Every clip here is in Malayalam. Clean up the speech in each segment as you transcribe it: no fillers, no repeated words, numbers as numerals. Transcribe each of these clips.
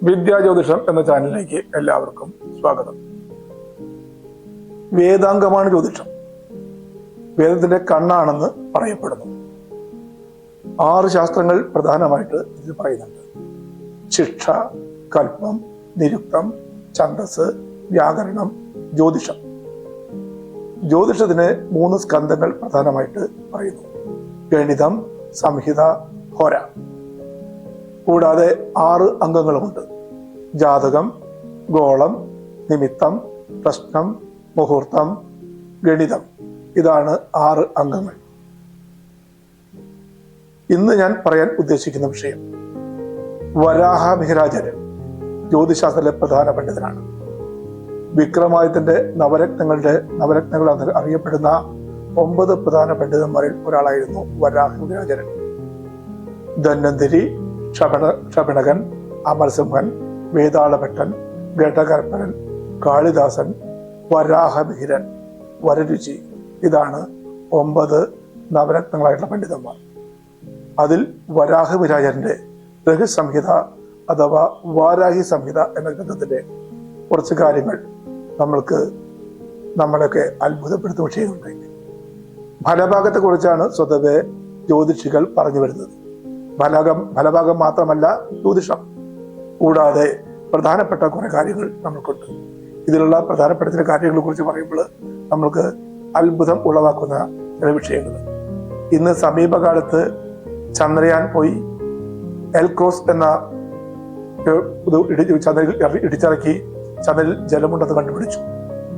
വിദ്യാജ്യോതിഷം എന്ന ചാനലിലേക്ക് എല്ലാവർക്കും സ്വാഗതം. വേദാംഗമാണ് ജ്യോതിഷം. വേദത്തിന്റെ കണ്ണാണെന്ന് പറയപ്പെടുന്നു. 6 ശാസ്ത്രങ്ങൾ പ്രധാനമായിട്ട് ഇതിൽ പറയുന്നുണ്ട്. ശിക്ഷ, കൽപ്പം, നിരുക്തം, ഛന്ദസ്, വ്യാകരണം, ജ്യോതിഷം. ജ്യോതിഷത്തിന് 3 സ്കന്ധങ്ങൾ പ്രധാനമായിട്ട് പറയുന്നു: ഗണിതം, സംഹിത, ഹോര. കൂടാതെ 6 അംഗങ്ങളുമുണ്ട്: ജാതകം, ഗോളം, നിമിത്തം, പ്രശ്നം, മുഹൂർത്തം, ഗണിതം. ഇതാണ് 6 അംഗങ്ങൾ. ഇന്ന് ഞാൻ പറയാൻ ഉദ്ദേശിക്കുന്ന വിഷയം വരാഹ മിഹിരാചാര്യൻ ജ്യോതിശാസ്ത്രത്തിലെ പ്രധാന പണ്ഡിതനാണ്. വിക്രമാദിത്യന്റെ നവരത്നങ്ങൾ അറിയപ്പെടുന്ന 9 പ്രധാന പണ്ഡിതന്മാരിൽ ഒരാളായിരുന്നു വരാഹ മിഹിരാചാര്യൻ. ധന്വന്തരി, ക്ഷപണകൻ, അമരസിംഹൻ, വേതാളഭട്ടൻ, ഘടകർപ്പനൻ, കാളിദാസൻ, വരാഹമിഹിരൻ, വരരുചി. ഇതാണ് 9 നവരത്നങ്ങളായിട്ടുള്ള പണ്ഡിതന്മാർ. അതിൽ വരാഹമിഹിരാചാര്യന്റെ രഘുസംഹിത അഥവാ വാരാഹി സംഹിത എന്ന ഗ്രന്ഥത്തിന്റെ കുറച്ച് കാര്യങ്ങൾ നമ്മളൊക്കെ അത്ഭുതപ്പെടുത്തുന്ന വിഷയങ്ങളുണ്ടായി. ഫലഭാഗത്തെ കുറിച്ചാണ് സ്വതവേ ജ്യോതിഷികൾ പറഞ്ഞു വരുന്നത്. ഫലഭാഗം മാത്രമല്ല ജ്യോതിഷം. കൂടാതെ പ്രധാനപ്പെട്ട കുറെ കാര്യങ്ങൾ നമുക്കുണ്ട്. ഇതിലുള്ള പ്രധാനപ്പെട്ട ചില കാര്യങ്ങളെ കുറിച്ച് പറയുമ്പോൾ നമ്മൾക്ക് അത്ഭുതം ഉളവാക്കുന്ന ചില വിഷയങ്ങൾ. ഇന്ന് സമീപകാലത്ത് ചന്ദ്രയാൻ പോയി എൽക്രോസ് എന്ന ചന്ദ്രനിൽ ഇടിച്ചിറക്കി ചന്ദ്രനിൽ ജലമുണ്ടെന്ന് കണ്ടുപിടിച്ചു.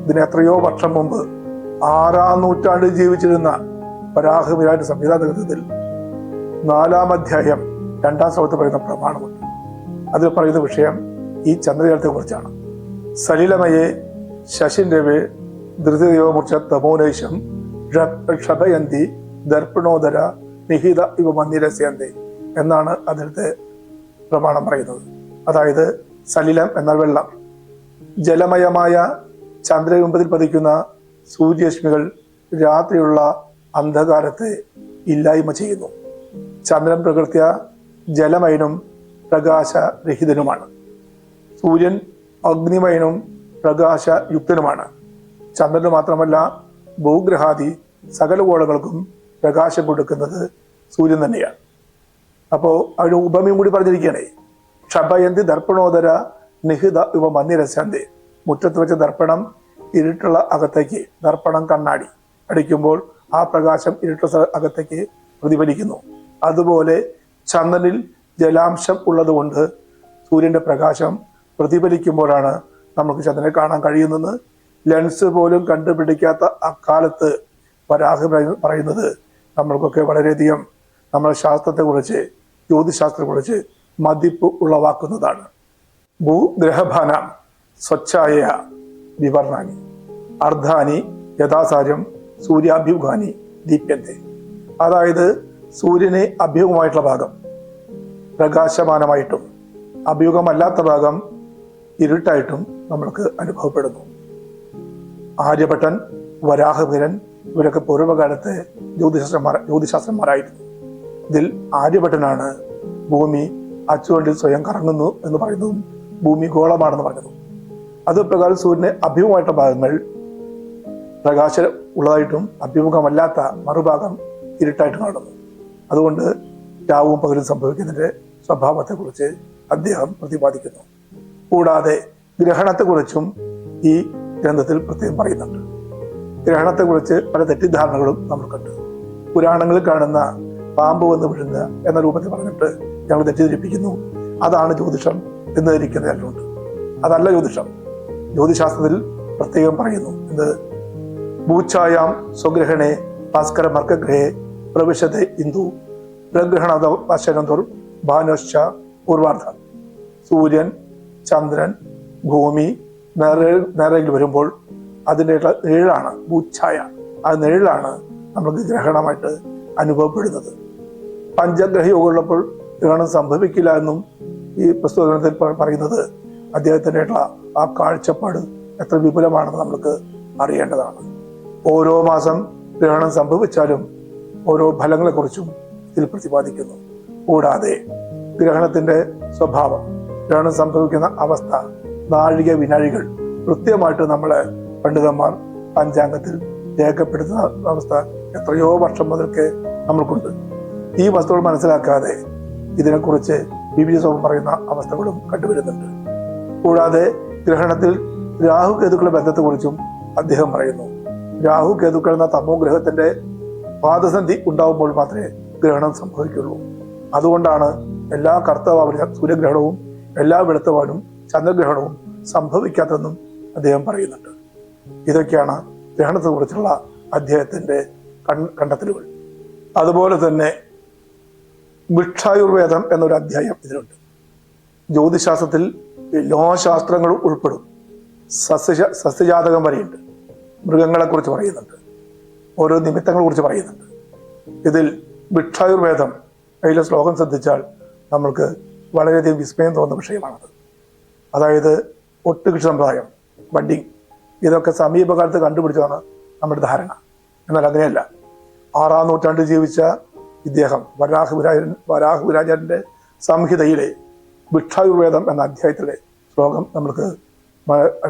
ഇതിന് എത്രയോ വർഷം മുമ്പ് 6-ാം നൂറ്റാണ്ടിൽ ജീവിച്ചിരുന്ന വരാഹമിഹിരാചാര്യ സംഹിതാ ഗ്രന്ഥത്തിൽ 4-ാം അധ്യായം 2-ാം ശ്ലോകത്തിൽ പറയുന്ന പ്രമാണമുണ്ട്. അതിൽ പറയുന്ന വിഷയം ഈ ചന്ദ്രജലത്തെ കുറിച്ചാണ്. സലിലമയെ ശശിരവേ ധൃതിദേവമൂർച്ച തമോനൈശം ക്ഷപയന്തി ദർപ്പണോദര നിഹിത ഇവ മന്ദിരസ്യന്തി എന്നാണ് അതിലത്തെ പ്രമാണം പറയുന്നത്. അതായത് സലിലം എന്നാൽ വെള്ളം. ജലമയമായ ചന്ദ്രബിംബത്തിൽ പതിക്കുന്ന സൂര്യരശ്മികൾ രാത്രിയുള്ള അന്ധകാരത്തെ ഇല്ലായ്മ ചെയ്യുന്നു. ചന്ദ്രൻ പ്രകൃത്യ ജലമയനും പ്രകാശരഹിതനുമാണ്. സൂര്യൻ അഗ്നിമയനും പ്രകാശയുക്തനുമാണ്. ചന്ദ്രന് മാത്രമല്ല ഭൂഗ്രഹാദി സകല ഗോളങ്ങൾക്കും പ്രകാശം കൊടുക്കുന്നത് സൂര്യൻ തന്നെയാണ്. അപ്പോൾ ഒരു ഉപമയും കൂടി പറഞ്ഞിരിക്കുകയാണേ: ക്ഷപയന്തി ദർപ്പണോദര നിഹിത ഇവ മന്ദിരസ്യന്തി. മുറ്റത്ത് വെച്ച ദർപ്പണം ഇരുട്ടുള്ള അകത്തേക്ക്, ദർപ്പണം കണ്ണാടി അടിക്കുമ്പോൾ ആ പ്രകാശം ഇരുട്ടുള്ള അകത്തേക്ക് പ്രതിഫലിക്കുന്നു. അതുപോലെ ചന്ദ്രനിൽ ജലാംശം ഉള്ളതുകൊണ്ട് സൂര്യന്റെ പ്രകാശം പ്രതിഫലിക്കുമ്പോഴാണ് നമുക്ക് ചന്ദ്രനെ കാണാൻ കഴിയുന്നത്. ലെൻസ് പോലും കണ്ടുപിടിക്കാത്ത അക്കാലത്ത് വരാഹം പറയുന്നത് നമ്മൾക്കൊക്കെ വളരെയധികം നമ്മുടെ ശാസ്ത്രത്തെക്കുറിച്ച്, ജ്യോതിശാസ്ത്രത്തെക്കുറിച്ച് മതിപ്പ് ഉളവാക്കുന്നതാണ്. ഭൂഗ്രഹഭാനാം സ്വച്ഛായ വിവർണാനി അർദ്ധാനി യഥാസാരം സൂര്യാഭ്യൂഹാനി ദീപ്യന്തെ. അതായത് സൂര്യനെ അഭ്യൂഹമായിട്ടുള്ള ഭാഗം പ്രകാശമാനമായിട്ടും അഭ്യൂഹമല്ലാത്ത ഭാഗം ഇരുട്ടായിട്ടും നമ്മൾക്ക് അനുഭവപ്പെടുന്നു. ആര്യഭട്ടൻ, വരാഹമിഹിരൻ ഇവരൊക്കെ പൂർവ്വകാലത്തെ ജ്യോതിശാസ്ത്രന്മാരായിരുന്നു. ഇതിൽ ആര്യഭട്ടനാണ് ഭൂമി അച്ചുവണ്ടിൽ സ്വയം കറങ്ങുന്നു എന്ന് പറയുന്നതും ഭൂമി ഗോളമാണെന്ന് പറഞ്ഞതും. അത് പ്രകാരം സൂര്യനെ അഭ്യൂഹമായിട്ടുള്ള ഭാഗങ്ങൾ പ്രകാശം ഉള്ളതായിട്ടും അഭ്യൂഹമല്ലാത്ത മറുഭാഗം ഇരുട്ടായിട്ട് കാണുന്നു. അതുകൊണ്ട് രാവും പകലും സംഭവിക്കുന്നതിന്റെ സ്വഭാവത്തെക്കുറിച്ച് അദ്ദേഹം പ്രതിപാദിക്കുന്നു. കൂടാതെ ഗ്രഹണത്തെക്കുറിച്ചും ഈ ഗ്രന്ഥത്തിൽ പ്രത്യേകം പറയുന്നുണ്ട്. ഗ്രഹണത്തെക്കുറിച്ച് പല തെറ്റിദ്ധാരണകളും നമുക്കുണ്ട്. പുരാണങ്ങളിൽ കാണുന്ന പാമ്പ് വന്ന് വിഴുങ്ങുക എന്ന രൂപത്തിൽ പറഞ്ഞിട്ട് ഞങ്ങൾ തെറ്റിദ്ധരിപ്പിക്കുന്നു. അതാണ് ജ്യോതിഷം എന്ന് ധരിക്കുന്ന ചിലരുണ്ട്. അതല്ല ജ്യോതിഷം. ജ്യോതിശാസ്ത്രത്തിൽ പ്രത്യേകം പറയുന്നു: എന്ത്? ഭൂച്ഛായാം സ്വഗ്രഹണേ ഭാസ്കര മർക്കഗ്രഹേ പ്രവിശത്തെ ഇന്ദു പ്രഗ്രഹണ ഭാനുശ്ച പൂർവാർദ്ധ. സൂര്യൻ, ചന്ദ്രൻ, ഭൂമി നേരെയിൽ വരുമ്പോൾ അതിൻ്റെ നിഴലാണ് ഭൂച്ഛായ. ആ നിഴലാണ് നമുക്ക് ഗ്രഹണമായിട്ട് അനുഭവപ്പെടുന്നത്. പഞ്ചഗ്രഹയോഗമുള്ളപ്പോൾ ഗ്രഹണം സംഭവിക്കില്ല എന്നും ഈ പുസ്തകത്തിൽ പറയുന്നത് അദ്ദേഹത്തിൻ്റെ ആ കാഴ്ചപ്പാട് എത്ര വിപുലമാണെന്ന് നമുക്ക് അറിയേണ്ടതാണ്. ഓരോ മാസം ഗ്രഹണം സംഭവിച്ചാലും ഓരോ ഫലങ്ങളെക്കുറിച്ചും ഇതിൽ പ്രതിപാദിക്കുന്നു. കൂടാതെ ഗ്രഹണത്തിന്റെ സ്വഭാവം, ഗ്രഹണം സംഭവിക്കുന്ന അവസ്ഥ, നാഴിക വിനാഴികൾ കൃത്യമായിട്ട് നമ്മളെ പണ്ഡിതന്മാർ പഞ്ചാംഗത്തിൽ രേഖപ്പെടുത്തുന്ന അവസ്ഥ എത്രയോ വർഷം മുതൽക്ക് നമ്മൾക്കുണ്ട്. ഈ വസ്തുക്കൾ മനസ്സിലാക്കാതെ ഇതിനെക്കുറിച്ച് വിവിധ സ്വഭാവം പറയുന്ന അവസ്ഥകളും കണ്ടുവരുന്നുണ്ട്. കൂടാതെ ഗ്രഹണത്തിൽ രാഹു കേതുക്കളുടെ ബന്ധത്തെക്കുറിച്ചും അദ്ദേഹം പറയുന്നു. രാഹു കേതുക്കൾ എന്ന തമോ ഗ്രഹത്തിന്റെ പാദസന്ധി ഉണ്ടാവുമ്പോൾ മാത്രമേ ഗ്രഹണം സംഭവിക്കുള്ളൂ. അതുകൊണ്ടാണ് എല്ലാ കർത്തവാവിനും സൂര്യഗ്രഹണവും എല്ലാ വെളുത്തവാനും ചന്ദ്രഗ്രഹണവും സംഭവിക്കാത്തതെന്നും അദ്ദേഹം പറയുന്നുണ്ട്. ഇതൊക്കെയാണ് ഗ്രഹണത്തെ കുറിച്ചുള്ള അദ്ദേഹത്തിന്റെ കണ്ടെത്തലുകൾ. അതുപോലെ തന്നെ ഭിക്ഷായുർവേദം എന്നൊരു അധ്യായം ഇതിലുണ്ട്. ജ്യോതിശാസ്ത്രത്തിൽ എല്ലാ ശാസ്ത്രങ്ങളും ഉൾപ്പെടും. സസ്യജാതകം വരെയുണ്ട്. മൃഗങ്ങളെ കുറിച്ച് പറയുന്നുണ്ട്, ഓരോ നിമിത്തങ്ങളെ കുറിച്ച് പറയുന്നുണ്ട്. ഇതിൽ ഭിക്ഷായുർവേദം, അതിലെ ശ്ലോകം ശ്രദ്ധിച്ചാൽ നമ്മൾക്ക് വളരെയധികം വിസ്മയം തോന്നുന്ന വിഷയമാണത്. അതായത് ഒട്ടുകൃഷി സമ്പ്രദായം, ബഡ്ഡിങ്, ഇതൊക്കെ സമീപകാലത്ത് കണ്ടുപിടിച്ചതാണ് നമ്മുടെ ധാരണ. എന്നാൽ അങ്ങനെയല്ല. 6-ാം നൂറ്റാണ്ടിൽ ജീവിച്ച ഇദ്ദേഹം വരാഹവിരാജന്റെ സംഹിതയിലെ ഭിക്ഷായുർവേദം എന്ന അധ്യായത്തിലെ ശ്ലോകം നമ്മൾക്ക്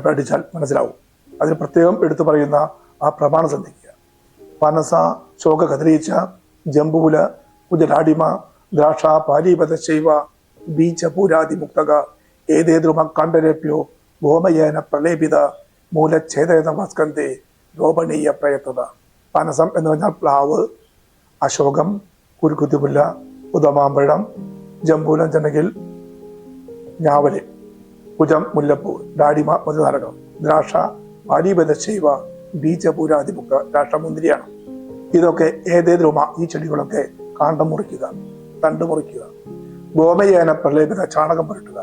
പഠിച്ചാൽ മനസ്സിലാവും. അതിന് പ്രത്യേകം എടുത്തു പറയുന്ന ആ പ്രമാണം ശ്രദ്ധിക്കുക. പനസ ശോക കദരീച്ച ജംബൂല കുജലാടിമ ദ്രാക്ഷ പാരീപതശൈവ ബീജപൂരാതി മുക്തക ഏതേദ്രുമ കണ്ഠരേപ്യോ ഗോമയേന പ്രലേപിത മൂലച്ഛേദന വസ്കന്ധേ രോപണീയ പ്രയത്നത. പനസം എന്ന് പറഞ്ഞാൽ പ്ലാവ്, അശോകം കുരുക്കുത്തിമുല്ല, ഉദമാമ്പഴം, ജംബൂലം ചെന്നകിൽ, ഞാവല്, കുജം മുല്ലപ്പൂ, ഡാഡിമ മധുനാരകം, ദ്രാക്ഷ പാരീപതശൈവ ബീജപൂരാതിമുക്ത, ദ്രാക്ഷ മുന്തിരിയാണ്. ഇതൊക്കെ ഏതേദ്രുമ, ഈ ചെടികളൊക്കെ കാണ്ടം മുറിക്കുക, തണ്ട് മുറിക്കുക, ഗോമയേന പ്രലേപിത, ചാണകം പുരട്ടുക,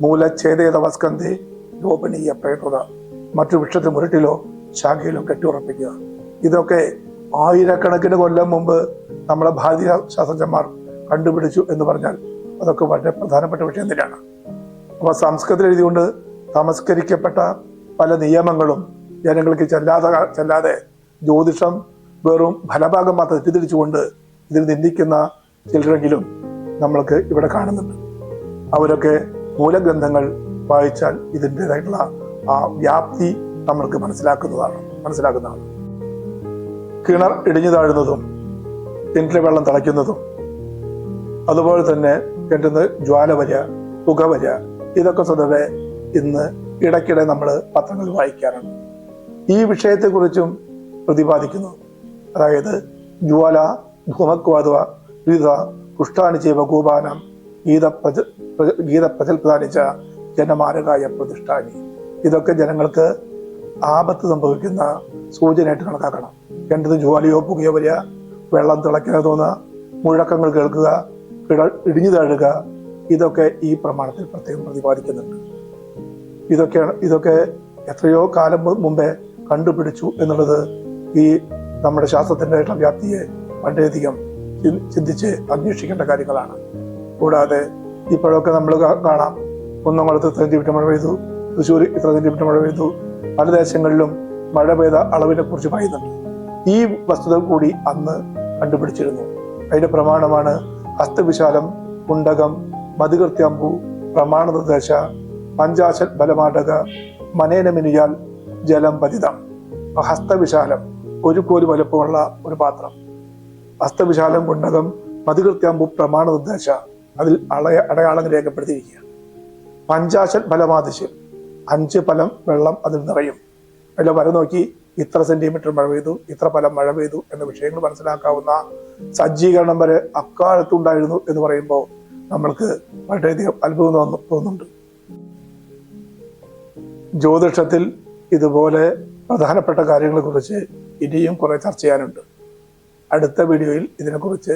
മൂലച്ഛേദേത വസ്കന്ധേ രോപണീയ പ്രയത്നത, മറ്റു വൃക്ഷത്തിൽ മുരട്ടിലോ ശാഖയിലോ കെട്ടിയുറപ്പിക്കുക. ഇതൊക്കെ ആയിരക്കണക്കിന് കൊല്ലം മുമ്പ് നമ്മളെ ഭാരതീയ ശാസ്ത്രജ്ഞന്മാർ കണ്ടുപിടിച്ചു എന്ന് പറഞ്ഞാൽ അതൊക്കെ വളരെ പ്രധാനപ്പെട്ട വിഷയം തന്നെയാണ്. അപ്പൊ സംസ്കൃതത്തിൽ എഴുതിക്കൊണ്ട് തമസ്കരിക്കപ്പെട്ട പല നിയമങ്ങളും ജനങ്ങൾക്ക് ചെല്ലാതെ ജ്യോതിഷം വെറും ഫലഭാഗം മാത്രം തെറ്റിദ്ധരിച്ചുകൊണ്ട് ഇതിൽ നിന്ദിക്കുന്ന ചിലരെങ്കിലും നമ്മൾക്ക് ഇവിടെ കാണുന്നുണ്ട്. അവരൊക്കെ മൂലഗ്രന്ഥങ്ങൾ വായിച്ചാൽ ഇതിൻ്റെതായിട്ടുള്ള ആ വ്യാപ്തി നമ്മൾക്ക് മനസ്സിലാക്കുന്നതാണ്. കിണർ ഇടിഞ്ഞു താഴുന്നതും കിണറ്റിലെ വെള്ളം തിളയ്ക്കുന്നതും അതുപോലെ തന്നെ കിണറ്റിന്ന് ജ്വാല വരിക, പുക വരിക, ഇതൊക്കെ സ്വതവേ ഇന്ന് ഇടയ്ക്കിടെ നമ്മൾ പത്രങ്ങളിൽ വായിക്കാറുണ്ട്. ഈ വിഷയത്തെക്കുറിച്ചും പ്രതിപാദിക്കുന്നു. അതായത് ജ്വാല ധൂമക്വാദ വിധ കുഷ്ഠാനിചൈവ കൂപാനം ഗീതപ്രചൽപ്രധാനിച്ച ജനമാരകായ പ്രതിഷ്ഠാനി. ഇതൊക്കെ ജനങ്ങൾക്ക് ആപത്ത് സംഭവിക്കുന്ന സൂചനയായിട്ട് കണക്കാക്കണം. കിണറ്റിന് ജ്വാലയോ പുകയോ വരിക, വെള്ളം തിളയ്ക്കുന്നത് തോന്നുക, മുഴക്കങ്ങൾ കേൾക്കുക, ഇടിഞ്ഞു താഴുക, ഇതൊക്കെ ഈ പ്രമാണത്തിൽ പ്രത്യേകം പ്രതിപാദിക്കുന്നുണ്ട്. ഇതൊക്കെ എത്രയോ കാലം മുമ്പേ കണ്ടുപിടിച്ചു എന്നുള്ളത് ഈ നമ്മുടെ ശാസ്ത്രത്തിൻ്റെ വ്യാപ്തിയെ വളരെയധികം ചിന്തിച്ച് അന്വേഷിക്കേണ്ട കാര്യങ്ങളാണ്. കൂടാതെ ഇപ്പോഴൊക്കെ നമ്മൾ കാണാം, കുന്നംകുളത്ത് ഇത്ര സെന്റിമീറ്റർ മഴ പെയ്തു, തൃശ്ശൂർ ഇത്ര സെന്റിമീറ്റർ മഴ പെയ്തു, പല ദേശങ്ങളിലും മഴ പെയ്ത അളവിനെ കുറിച്ച് പറയുന്നുണ്ട്. ഈ വസ്തുത കൂടി അന്ന് കണ്ടുപിടിച്ചിരുന്നു. അതിന്റെ പ്രമാണമാണ് ഹസ്തവിശാലം കുണ്ടകം മതികൃത്യാമ്പു പ്രമാണ നിർദ്ദേശ പഞ്ചാശൽ ബലമാടക മനേനമിനിയാൽ ജലം പതിതം. ഹസ്തവിശാലം, ഒരു കോല് വലുപ്പമുള്ള ഒരു പാത്രം. ഹസ്തവിശാലം കുണ്ടകം മതികൃത്യാമ്പു പ്രമാണ നിർദ്ദേശ, അതിൽ അടയാളങ്ങൾ രേഖപ്പെടുത്തിയിരിക്കുക. പഞ്ചാശൽ ഫലമാതിശ്, 5 ഫലം വെള്ളം അതിൽ നിറയും. അതിൽ വര നോക്കി ഇത്ര സെന്റിമീറ്റർ മഴ പെയ്തു, ഇത്ര ഫലം മഴ പെയ്തു എന്ന വിഷയങ്ങൾ മനസ്സിലാക്കാവുന്ന സജ്ജീകരണംവരെ അക്കാലത്തുണ്ടായിരുന്നു എന്ന് പറയുമ്പോൾ നമ്മൾക്ക് വളരെയധികം അത്ഭുതം തോന്നുന്നുണ്ട്. ജ്യോതിഷത്തിൽ ഇതുപോലെ പ്രധാനപ്പെട്ട കാര്യങ്ങളെ കുറിച്ച് ഇനിയും കുറെ ചർച്ച ചെയ്യാനുണ്ട്. അടുത്ത വീഡിയോയിൽ ഇതിനെക്കുറിച്ച്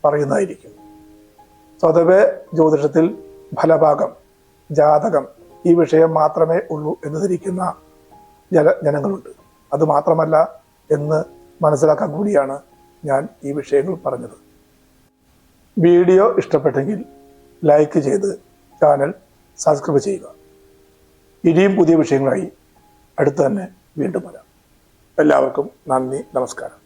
പറയുന്നതായിരിക്കും. സ്വതവേ ജ്യോതിഷത്തിൽ ഫലഭാഗം, ജാതകം, ഈ വിഷയം മാത്രമേ ഉള്ളൂ എന്ന് ധരിക്കുന്ന ജനങ്ങളുണ്ട്. അത് മാത്രമല്ല എന്ന് മനസ്സിലാക്കാൻ കൂടിയാണ് ഞാൻ ഈ വിഷയങ്ങൾ പറഞ്ഞത്. വീഡിയോ ഇഷ്ടപ്പെട്ടെങ്കിൽ ലൈക്ക് ചെയ്ത് ചാനൽ സബ്സ്ക്രൈബ് ചെയ്യുക. ഇനിയും പുതിയ വിഷയങ്ങളായി അടുത്ത് തന്നെ വീണ്ടും വരാം. എല്ലാവർക്കും നന്ദി, നമസ്കാരം.